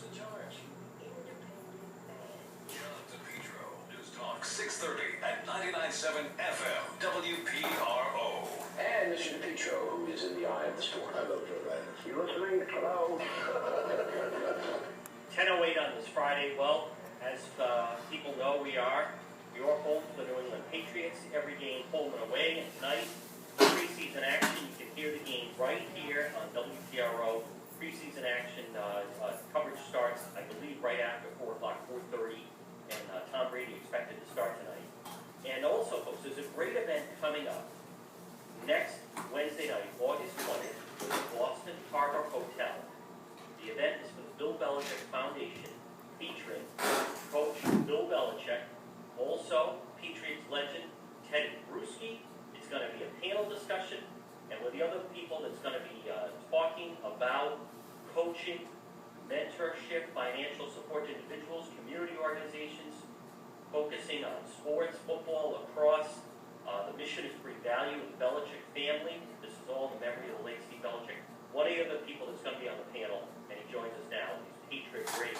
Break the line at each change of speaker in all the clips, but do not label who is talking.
in charge. John DePietro, News Talk 630 at 99.7 FM, WPRO. And Mr. DePietro, who is in the eye of the storm. Hello, Joe Ryan. You listening? Hello.
10:08 on this Friday. Well, as people know, we are your home for the New England Patriots. Every game home and away. And tonight, preseason action. You can hear the game right here on WPRO. Preseason action coverage starts, I believe, right after 4 o'clock, 4:30. And Tom Brady expected to start tonight. And also, folks, there's a great event coming up next Wednesday night, August 20th, at the Boston Harbor Hotel. The event is for the Bill Belichick Foundation, featuring Coach Bill Belichick, also Patriots legend Teddy Bruschi. It's going to be a panel discussion, and with the other people that's going to be talking about coaching, mentorship, financial support to individuals, community organizations, focusing on sports, football, lacrosse. The mission is to bring value to the Belichick family. This is all in the memory of the late Steve Belichick. One of the other people that's going to be on the panel, and he joins us now, is Patriot great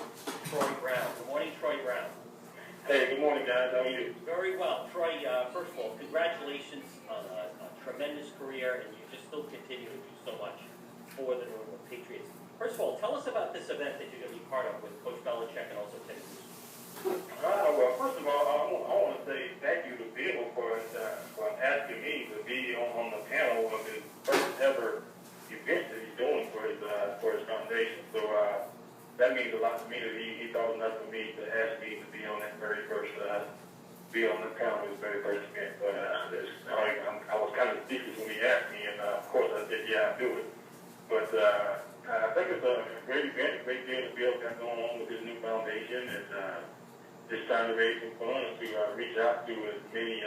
Troy Brown. Good morning, Troy Brown.
Hey, good morning, guys. How are you?
Very well. Troy, first of all, congratulations on a tremendous career, and you just still continue to do so much for the New England Patriots. First of all, tell us about this event that you're going to be part of with Coach Belichick and also Teddy Bruschi.
Well, first of all, I want to say thank you to Bill for asking me to be on the panel of his first ever event that he's doing for his foundation. So that means a lot to me that he thought enough of me to ask me to be on that very first be on the panel of his very first event. But I was kind of speechless when he asked me, and of course I said, yeah, I'll do it. But I think it's a great event, a great deal that Bill got going on with his new foundation, and just trying to raise some funds to reach out to as many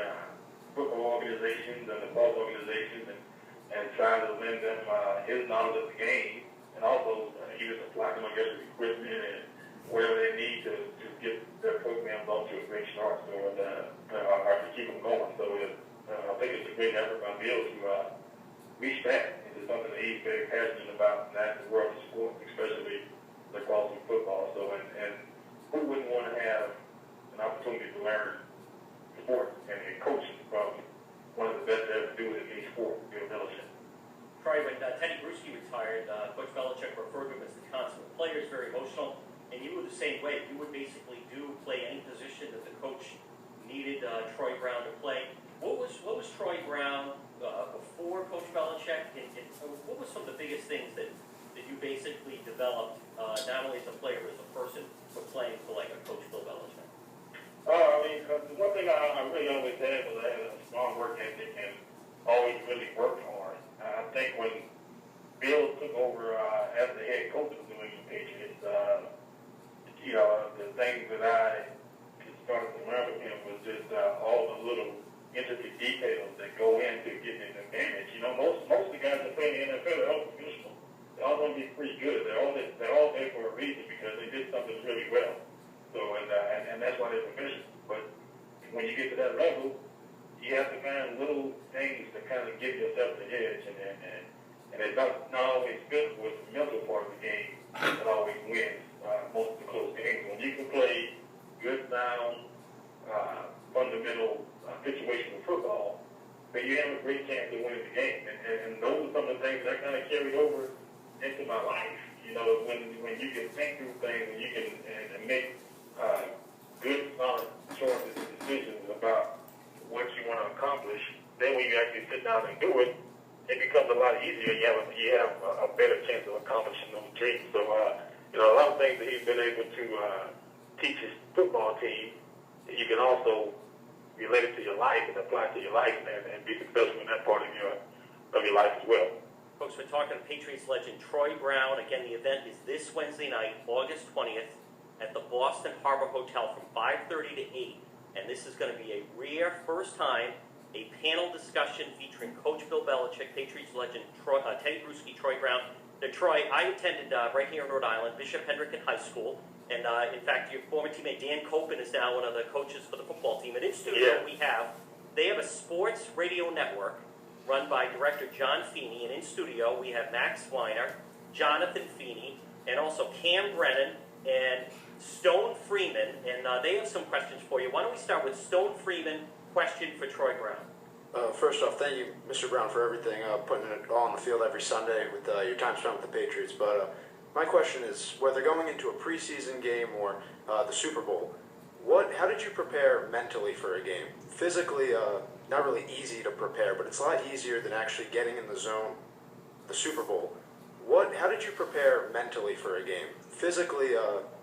football organizations and lacrosse organizations and try to lend them his knowledge of the game, and also even supply them, I guess, with equipment and whatever they need to get their programs off to a great start, so to keep them going. So I think it's a great effort by Bill to reach that into something that he's very passionate about, and that's the world of sports, especially lacrosse and football. So and who wouldn't want to have an opportunity to learn sport and coaching from one of the best to ever do it in any sport, Bill Belichick.
Troy, when Teddy Bruschi retired, Coach Belichick referred to him as the consummate player. Is very emotional, and you were the same way. You would basically play any position that the coach needed Troy Brown to play. What was Troy Brown before Coach Belichick, and what were some of the biggest things that you basically developed, not only as a player but as a person, for playing for like a Coach Bill Belichick?
I mean, the one thing I really always had was I had a strong work ethic and always really worked hard. I think when Bill took over as the head coach of the New England Patriots, the things that I started to learn with him was just all the little intricate details that go into getting an advantage. Most of the guys that play in the NFL are all professional. They're all going to be pretty good. They're all there for a reason because they did something really well. So and that's why they're professional. But when you get to that level, you have to find little things to kind of give yourself the edge, and it's not always physical. It's the mental part of the game that always wins most of the close games. When you can play good, sound, fundamental situational football, then you have a great chance of winning the game. And those are some of the things that kind of carried over into my life. When you can think through things and you can and make good, solid choices and decisions about what you want to accomplish, then when you actually sit down and do it, it becomes a lot easier. You have a better chance of accomplishing those dreams. So, a lot of things that he's been able to teach his football team, you can also relate it to your life and apply it to your life and be successful in that part of your life as well.
Folks, we're talking to Patriots legend Troy Brown. Again, the event is this Wednesday night, August 20th, at the Boston Harbor Hotel from 5:30 to 8. And this is going to be a rare, first time, a panel discussion featuring Coach Bill Belichick, Patriots legend Teddy Bruschi, Troy Brown. Now, Troy, I attended right here in Rhode Island, Bishop Hendricken High School. And in fact, your former teammate Dan Copen is now one of the coaches for the football team. And in studio, they have a sports radio network run by director John Feeney. And in studio, we have Max Weiner, Jonathan Feeney, and also Cam Brennan, and Stone Freeman, and they have some questions for you. Why don't we start with Stone Freeman, question for Troy Brown.
First off, thank you, Mr. Brown, for everything, putting it all on the field every Sunday with your time spent with the Patriots. But my question is, whether going into a preseason game or the Super Bowl, how did you prepare mentally for a game? Physically, not really easy to prepare, but it's a lot easier than actually getting in the zone. The Super Bowl, how did you prepare mentally for a game? Physically,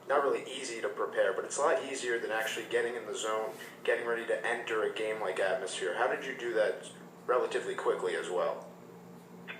not really easy to prepare, but it's a lot easier than actually getting in the zone, getting ready to enter a game-like atmosphere. How did you do that relatively quickly as well?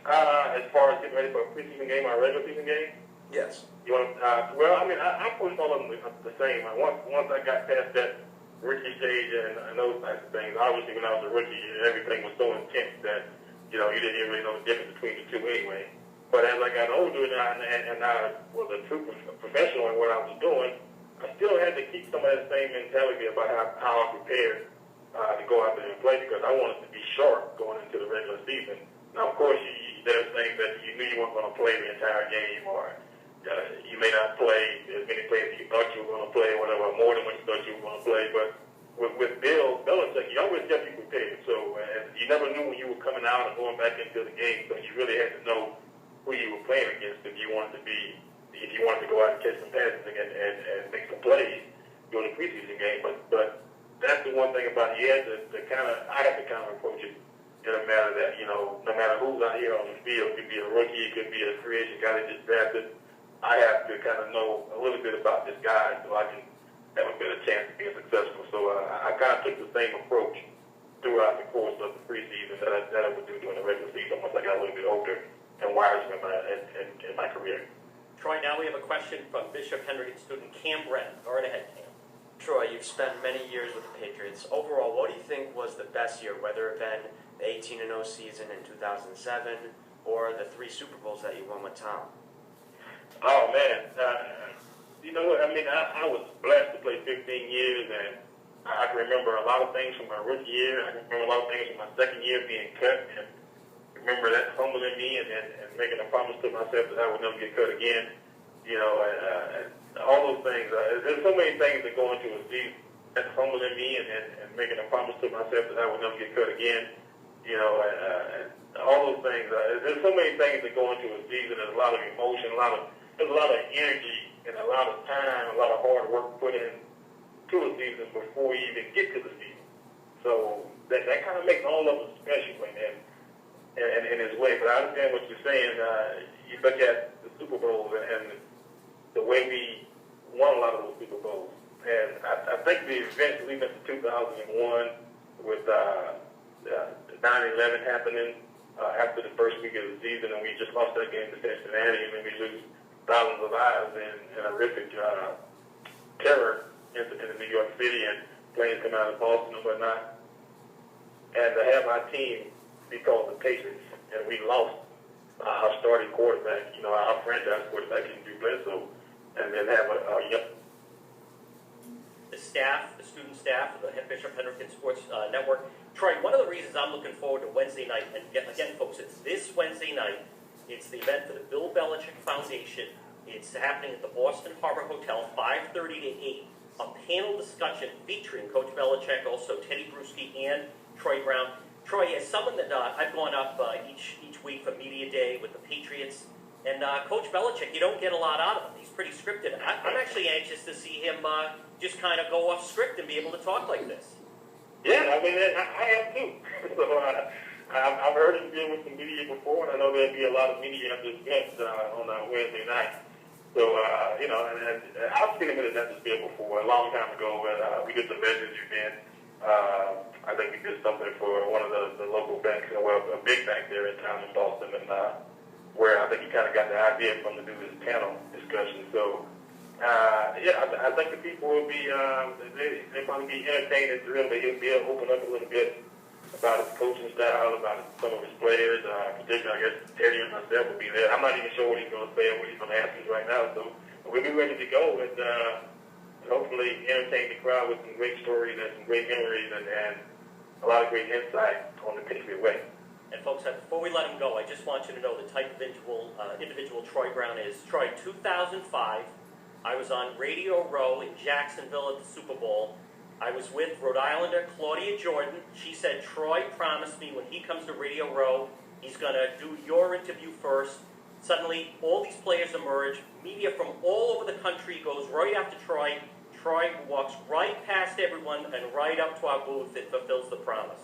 As far as getting ready for a preseason game or a regular season game?
Yes.
You want? Well, I mean, I put all of them the same. Once I got past that rookie stage and those types of things, obviously when I was a rookie, everything was so intense that you didn't really know the difference between the two anyway. But as I got older and I was a true professional in what I was doing, I still had to keep some of that same mentality about how I prepared to go out there and play because I wanted to be sharp going into the regular season. Now, of course, there's things that you knew you weren't going to play the entire game, or you may not play as many plays as you thought you were going to play, whatever, more than what you thought you were going to play. But with Bill Belichick, he always kept you prepared. So you never knew when you were coming out and going back into the game, so you really had to know who you were playing against if you wanted to go out and catch some passes and make some plays during the preseason game. But that's the one thing about it. I have to kind of approach it in a manner that, no matter who's out here on the field, it could be a rookie, it could be a free agent guy that just drafted, I have to kind of know a little bit about this guy so I can have a better chance of being successful. So I kind of took the same approach throughout the course of the preseason that I would do during the regular season once I got a little bit older and wiser in my career.
Troy, now we have a question from Bishop Hendricken student Cam Brennan. Go right ahead, Cam.
Troy, you've spent many years with the Patriots. Overall, what do you think was the best year, whether it been the 18-0 season in 2007 or the 3 Super Bowls that you won with Tom?
Oh, man. You know what? I mean, I was blessed to play 15 years, and I can remember a lot of things from my rookie year. I can remember a lot of things from my second year being cut, and remember that humbling me and making a promise to myself that I would never get cut again. All those things. There's so many things that go into a season. That's humbling me and making a promise to myself that I would never get cut again. All those things. There's so many things that go into a season. There's a lot of emotion, there's a lot of energy and a lot of time, a lot of hard work put in to a season before you even get to the season. So that kind of makes all of us special in his way. But I understand what you're saying. You look at the Super Bowls and the way we won a lot of those Super Bowls. And I think the events leading up to 2001 with 9/11 happening after the first week of the season, and we just lost that game to Cincinnati, and then we lose thousands of lives in a horrific terror incident in New York City, and planes come out of Boston and whatnot. And to have our team be called the Patriots, and we lost our starting quarterback, our franchise quarterback in Drew Bledsoe, and then have
the student staff of the Bishop Hendricken Sports Network. Troy, one of the reasons I'm looking forward to Wednesday night, and again, folks, it's this Wednesday night. It's the event for the Bill Belichick Foundation. It's happening at the Boston Harbor Hotel, 5:30 to 8. A panel discussion featuring Coach Belichick, also Teddy Bruschi and Troy Brown. Troy, as someone that I've gone up each week for Media Day with the Patriots, and Coach Belichick, you don't get a lot out of him. He's pretty scripted. I'm actually anxious to see him just kind of go off script and be able to talk like this.
Yeah, I mean, I have too. So I've heard him deal with the media before, and I know there'll be a lot of media at this event on Wednesday night. So, and I've seen him in an atmosphere before, a long time ago, when we did the Legends event. I think we did something for one of the local banks, a big bank there in town in Boston, and where I think he kind of got the idea from to do this panel discussion. So, I think the people will be, they're going to be entertained and thrilled. He'll be able to open up a little bit about his coaching style, about some of his players, particularly, I guess, Teddy and myself will be there. I'm not even sure what he's going to say or what he's going to ask us right now, so we'll be ready to go and hopefully entertain the crowd with some great stories and some great memories and a lot of great insight on the Patriot way.
And folks, before we let him go, I just want you to know the type of individual Troy Brown is. Troy, 2005, I was on Radio Row in Jacksonville at the Super Bowl. I was with Rhode Islander Claudia Jordan. She said, Troy promised me when he comes to Radio Row, he's going to do your interview first. Suddenly, all these players emerge. Media from all over the country goes right after Troy. Troy walks right past everyone and right up to our booth. It fulfills the promise.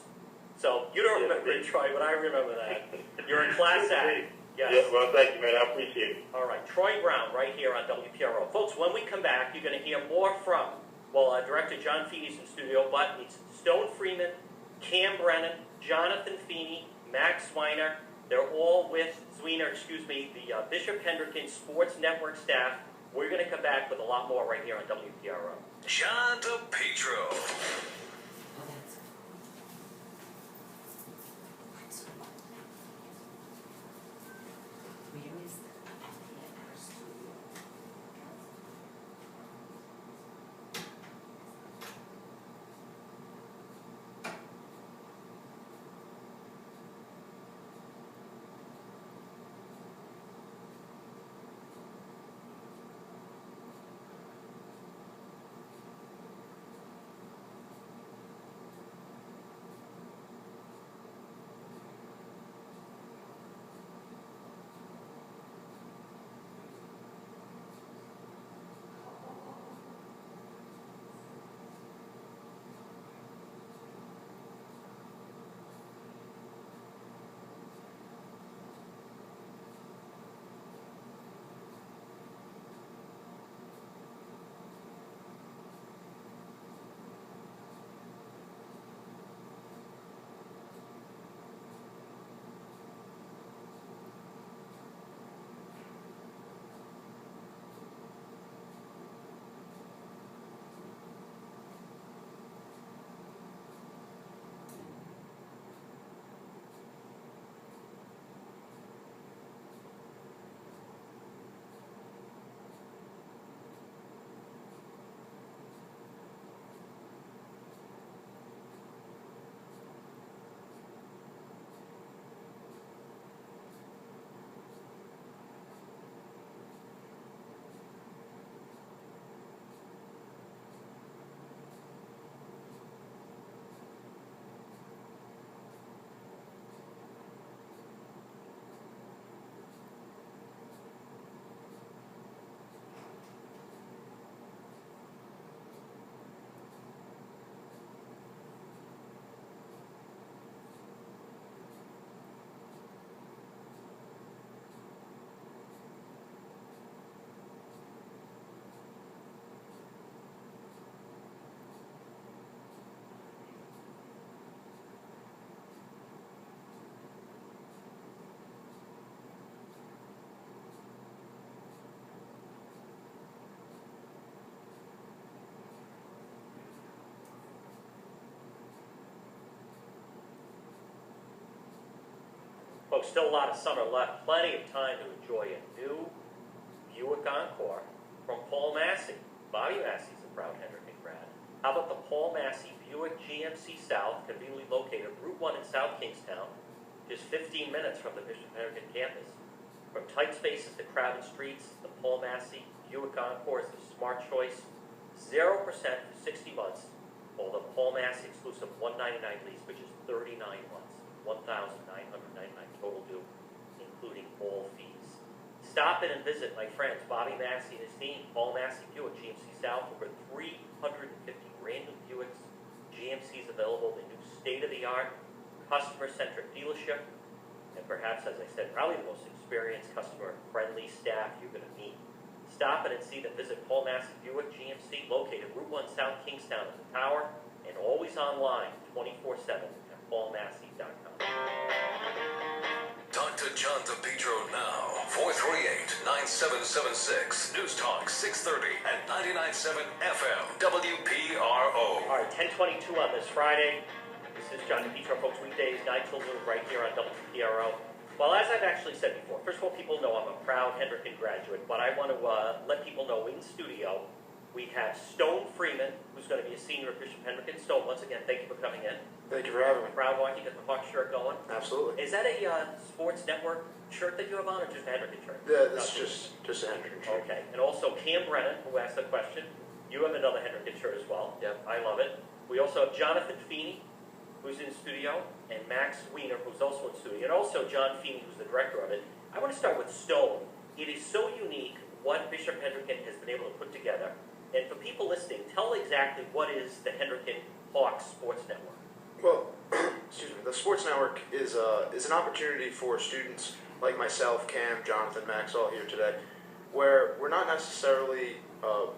So, you don't remember it, Troy, but I remember that. You're in class act. Yes.
Yeah, well, thank you, man. I appreciate it.
All right, Troy Brown, right here on WPRO. Folks, when we come back, you're going to hear more from, Director John Feeney's in studio, but it's Stone Freeman, Cam Brennan, Jonathan Feeney, Max Zwiener. They're all with the Bishop Hendricken Sports Network staff. We're going to come back with a lot more right here on WPRO.
John DePietro.
Folks, still a lot of summer left. Plenty of time to enjoy a new Buick Encore from Paul Massey. Bobby Massey's a proud Hendricken grad. How about the Paul Massey Buick GMC South, conveniently located Route 1 in South Kingstown, just 15 minutes from the Bishop Hendricken campus. From tight spaces to crowded streets, the Paul Massey Buick Encore is the smart choice. 0% for 60 months, while the Paul Massey exclusive $199 lease, which is 39 months, $1,999 total due, including all fees. Stop in and visit my friends Bobby Massey and his team, Paul Massey Buick GMC South, over 350 brand new Buicks. GMC's available, the new state-of-the-art, customer-centric dealership, and perhaps, as I said, probably the most experienced, customer-friendly staff you're going to meet. Stop in and see them. Visit Paul Massey Buick GMC, located Route 1 South Kingstown at the Tower, and always online 24/7 at paulmassey.com.
Talk to John DePietro now. 438-9776. News Talk 630 and 99.7 FM. WPRO.
All right, 10:22 on this Friday. This is John DePietro, folks. Weekdays, 9 till noon, right here on WPRO. Well, as I've actually said before, first of all, people know I'm a proud Hendricken graduate, but I want to let people know in studio we have Stone Freeman, who's going to be a senior at Bishop Hendricken. Stone, once again, thank you for coming in.
Thank you for having me.
Proud one, you got the Hawk shirt going.
Absolutely.
Is that a sports network shirt that you have on, or just a Hendricken shirt?
This is just a Hendricken shirt.
Okay, and also Cam Brennan, who asked the question. You have another Hendricken shirt as well.
Yep.
I love it. We also have Jonathan Feeney, who's in studio, and Max Wiener, who's also in studio, and also John Feeney, who's the director of it. I want to start with Stone. It is so unique what Bishop Hendricken has been able to put together. And for people listening, tell exactly what is the Hendricken Hawks Sports Network.
Well, excuse me. The Sports Network is an opportunity for students like myself, Cam, Jonathan, Max, all here today, where we're not necessarily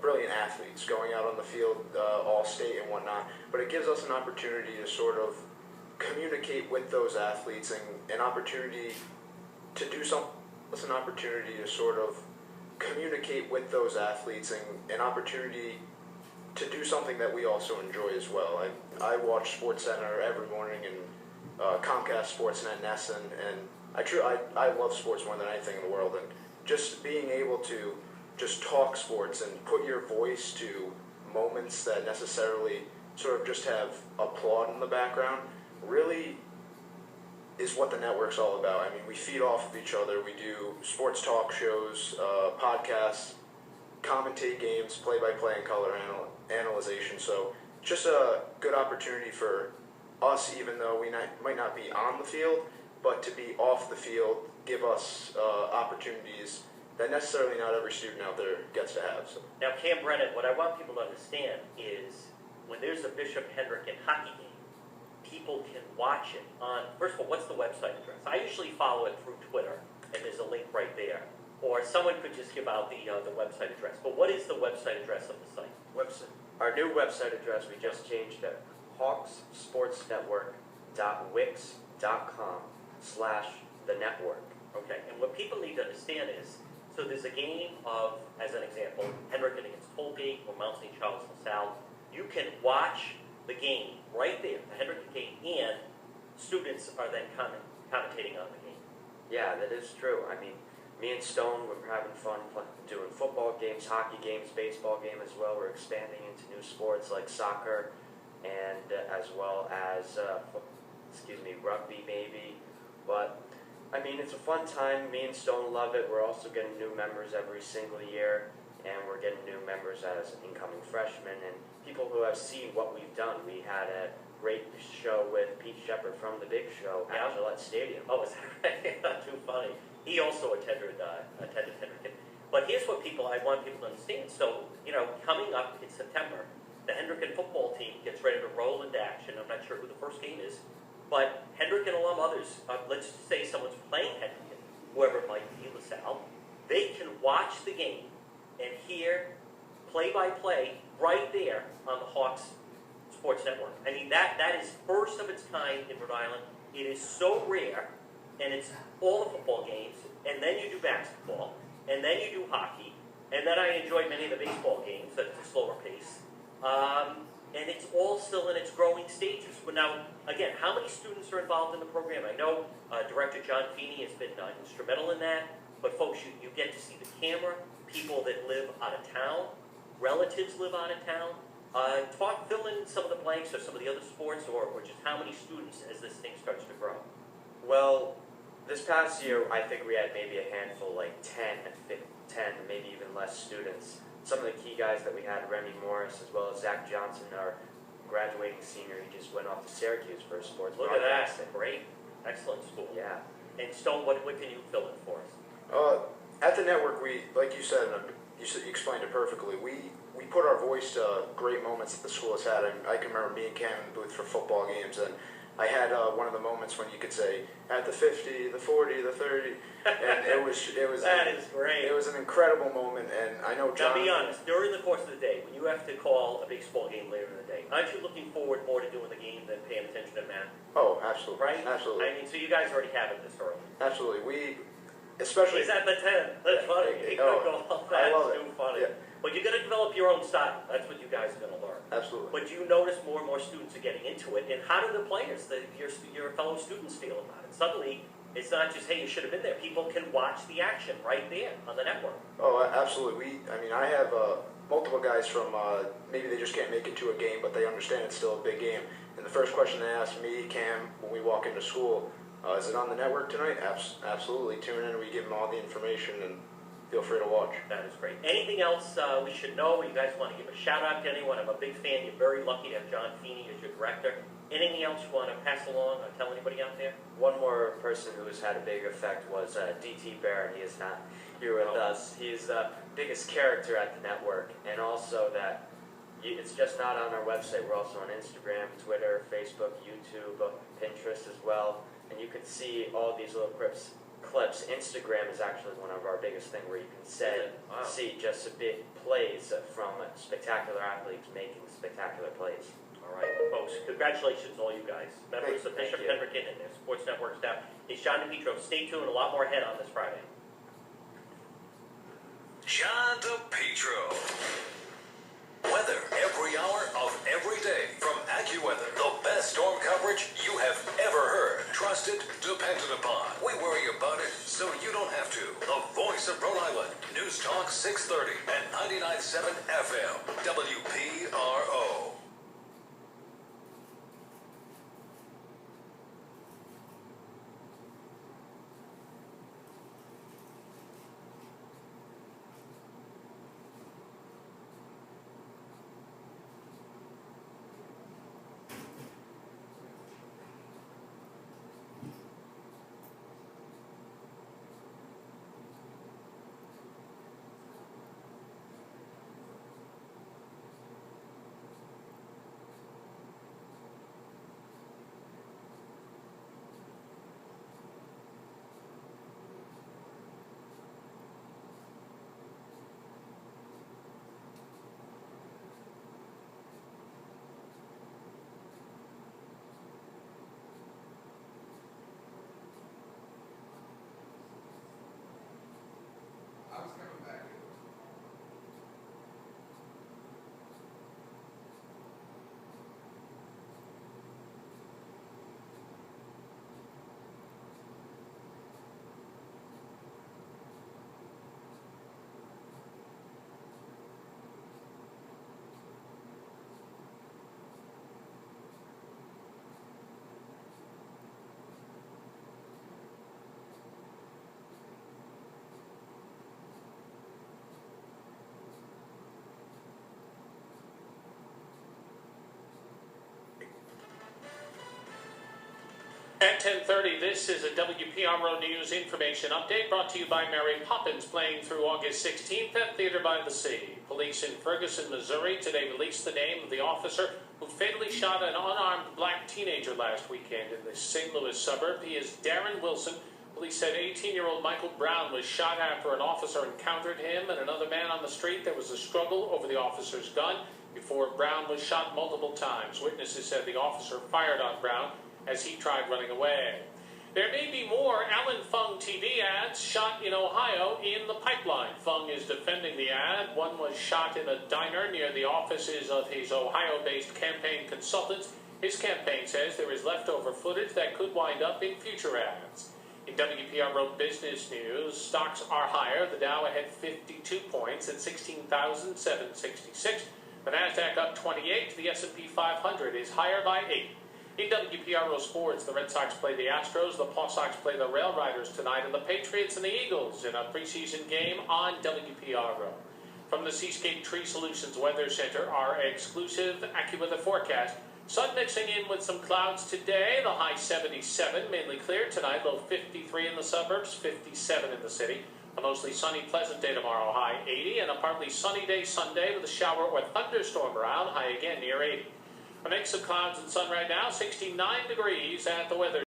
brilliant athletes going out on the field, all state and whatnot, but it gives us an opportunity to sort of communicate with those athletes and an opportunity to do something. It's an opportunity to sort of communicate with those athletes and an opportunity to do something that we also enjoy as well. I watch SportsCenter every morning and Comcast Sportsnet, Nesson, and I love sports more than anything in the world. And just being able to just talk sports and put your voice to moments that necessarily sort of just have applaud in the background really is what the network's all about. I mean, we feed off of each other. We do sports talk shows, podcasts, commentate games, play-by-play and color analyzation. So just a good opportunity for us, even though we might not be on the field, but to be off the field, give us opportunities that necessarily not every student out there gets to have. So.
Now, Cam Brennan, what I want people to understand is when there's a Bishop Hendricken hockey game, people can watch it on, first of all, what's the website address? I usually follow it through Twitter, and there's a link right there. Or someone could just give out the website address. But what is the website address of the site?
Our new website address, we just changed it. hawksportsnetwork.wix.com/the-network.
Okay, and what people need to understand is, so there's a game of, as an example, Hendricken against Colgate or Mount St. Charles LaSalle. You can watch the game right there, the Hendricken game, and students are then commentating on the game.
Yeah, that is true. I mean, me and Stone, we're having fun doing football games, hockey games, baseball game as well. We're expanding into new sports like soccer and as well as, rugby maybe. But, I mean, it's a fun time. Me and Stone love it. We're also getting new members every single year, and we're getting new members as incoming freshmen and people who have seen what we've done. We had a great show with Pete Shepard from The Big Show at Gillette Stadium.
Oh, is that right? Too funny. He also attended Hendricken. But here's what I want people to understand. So, coming up in September, the Hendricken football team gets ready to roll into action. I'm not sure who the first game is, but Hendricken alum others, let's say someone's playing Hendricken, whoever it might be, LaSalle, they can watch the game and hear play-by-play right there on the Hawks Sports Network. I mean, that is first of its kind in Rhode Island. It is so rare, and it's all the football games, and then you do basketball, and then you do hockey, and then I enjoy many of the baseball games at a slower pace. And it's all still in its growing stages. But now, again, how many students are involved in the program? I know Director John Feeney has been instrumental in that, but folks, you get to see the camera, people that live out of town, relatives live out of town. Fill in some of the blanks or some of the other sports, or just how many students as this thing starts to grow.
Well, this past year, I think we had maybe a handful, like 10, maybe even less students. Some of the key guys that we had, Remy Morris, as well as Zach Johnson, our graduating senior. He just went off to Syracuse for a sports
Look at that.
broadcasting.
Great. Excellent school.
Yeah.
And Stone, what can you fill in for us?
At the network, we, like you said, you explained it perfectly. We put our voice to great moments that the school has had. I can remember being Cam in the booth for football games, and I had one of the moments when you could say at the 50, the 40, the 30, and it was
That is great.
It was an incredible moment, and I know John.
Now, be honest. During the course of the day, when you have to call a baseball game later in the day, aren't you looking forward more to doing the game than paying attention to Matt?
Oh, absolutely.
Right?
Absolutely.
I mean, so you guys already have it this early.
Absolutely. Especially.
He's at the 10. That's funny. He could go all that.
I love
It's
it.
too funny.
Yeah.
But you're going to develop your own style. That's what you guys are going to learn.
Absolutely.
But you notice more and more students are getting into it. And how do the players, your fellow students, feel about it? Suddenly, it's not just, hey, you should have been there. People can watch the action right there on the network.
Oh, absolutely. I have multiple guys from, maybe they just can't make it to a game, but they understand it's still a big game. And the first question they ask me, Cam, when we walk into school, Is it on the network tonight? Absolutely. Tune in. We give them all the information, and feel free to watch.
That is great. Anything else we should know? You guys want to give a shout out to anyone? I'm a big fan. You're very lucky to have John Feeney as your director. Anything else you want to pass along or tell anybody out there?
One more person who has had a big effect was D.T. Barron. He is not here with us. He's the biggest character at the network, and also that it's just not on our website. We're also on Instagram, Twitter, Facebook, YouTube, Pinterest as well, and you can see all these little clips. Instagram is actually one of our biggest things where you can see just a big plays from spectacular athletes making spectacular plays.
All right, folks, congratulations all you guys. Members of Bishop Hendricken and their Sports Network staff. It's John DePietro. Stay tuned, a lot more ahead on this Friday.
John DePietro. Weather every hour of every day from AccuWeather. The best storm coverage you have ever heard. Trusted, depended upon. We worry about it so you don't have to. The voice of Rhode Island. News Talk 630 and 99.7 FM. WPRO.
At 10:30, this is a WPRO News Information Update brought to you by Mary Poppins, playing through August 16th at Theater by the Sea. Police in Ferguson, Missouri today released the name of the officer who fatally shot an unarmed black teenager last weekend in the St. Louis suburb. He is Darren Wilson. Police said 18-year-old Michael Brown was shot after an officer encountered him and another man on the street. There was a struggle over the officer's gun before Brown was shot multiple times. Witnesses said the officer fired on Brown as he tried running away. There may be more Alan Fung TV ads shot in Ohio in the pipeline. Fung is defending the ad. One was shot in a diner near the offices of his Ohio-based campaign consultants. His campaign says there is leftover footage that could wind up in future ads. In WPRO Business News, stocks are higher. The Dow ahead 52 points at 16,766. The Nasdaq up 28. The S&P 500 is higher by 8. In WPRO Sports, the Red Sox play the Astros, the Paw Sox play the Rail Riders tonight, and the Patriots and the Eagles in a preseason game on WPRO. From the Seascape Tree Solutions Weather Center, our exclusive AccuWeather forecast. Sun mixing in with some clouds today, the high 77, mainly clear tonight, low 53 in the suburbs, 57 in the city. A mostly sunny, pleasant day tomorrow, high 80, and a partly sunny day Sunday with a shower or thunderstorm around, high again near 80. A mix of clouds and sun right now, 69 degrees at the weather